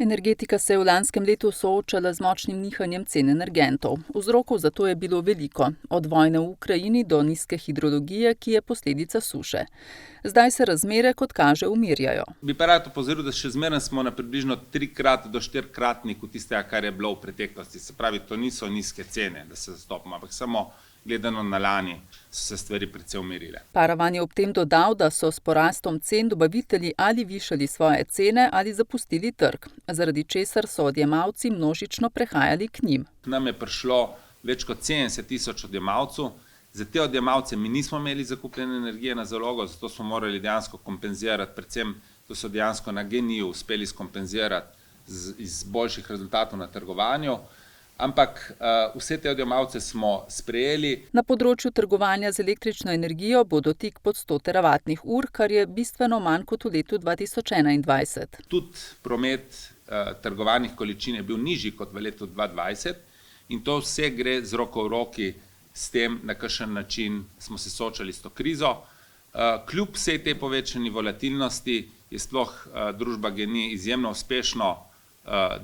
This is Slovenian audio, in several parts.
Energetika se je v lanskem letu soočala z močnim nihanjem cen energentov. Vzrokov za to je bilo veliko, od vojne v Ukrajini do nizke hidrologije, ki je posledica suše. Zdaj se razmere, kot kaže, umirjajo. Bi pa rad opozoril, da še zmeraj smo na približno 3- do 4-kratniku tistega, kar je bilo v preteklosti. Se pravi, to niso nizke cene, da se zastopimo, ampak samo gledano na lani so se stvari precej umirile. Paravan je ob tem dodal, da so s porastom cen dobavitelji ali višali svoje cene ali zapustili trg, zaradi česar so odjemalci množično prehajali k njim. K nam je prišlo več kot 70.000 odjemalcev. Za te odjemalce mi nismo imeli zakupljene energije na zalogo, zato smo morali dejansko kompenzirati, predvsem to so dejansko na GEN-I uspeli skompenzirati iz boljših rezultatov na trgovanju. Ampak vse te odjemalce smo sprejeli. Na področju trgovanja z električno energijo bo dotik pod 100 teravatnih ur, kar je bistveno manj kot v letu 2021. Tudi promet trgovanih količin je bil nižji kot v letu 2020 in to vse gre z roko v roki s tem, na kakšen način smo se soočali s to krizo. Kljub vsej tej povečani volatilnosti je sploh družba GEN-I izjemno uspešno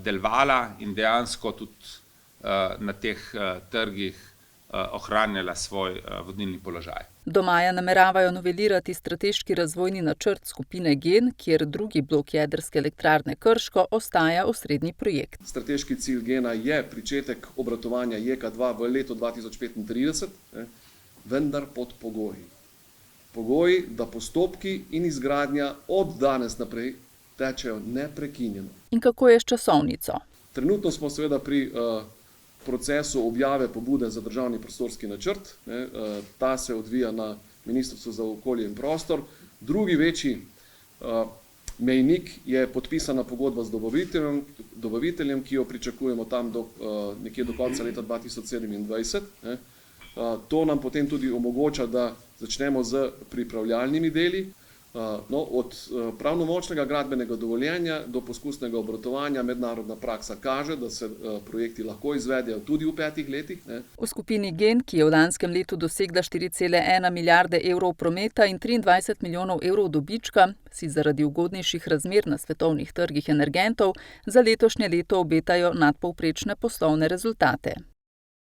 delovala in dejansko tudi na teh trgih ohranjala svoj vodilni položaj. Do maja nameravajo novelirati strateški razvojni načrt skupine GEN, kjer drugi blok jedrske elektrarne Krško ostaja osrednji projekt. Strateški cilj GEN-a je pričetek obratovanja JEK2 v letu 2035, vendar pod pogoji. Pogoji, da postopki in izgradnja od danes naprej tečejo neprekinjeno. In kako je s časovnico? Trenutno smo seveda pri procesu objave pobude za državni prostorski načrt. Ta se odvija na Ministrstvu za okolje in prostor. Drugi večji mejnik je podpisana pogodba z dobaviteljem, ki jo pričakujemo tam nekje do konca leta 2027. To nam potem tudi omogoča, da začnemo z pripravljalnimi deli. Od pravnomočnega gradbenega dovoljenja do poskusnega obratovanja mednarodna praksa kaže, da se projekti lahko izvedejo tudi v 5 letih. V skupini GEN, ki je v lanskem letu dosegla 4,1 milijarde evrov prometa in 23 milijonov evrov dobička, si zaradi ugodnejših razmer na svetovnih trgih energentov za letošnje leto obetajo nadpovprečne poslovne rezultate.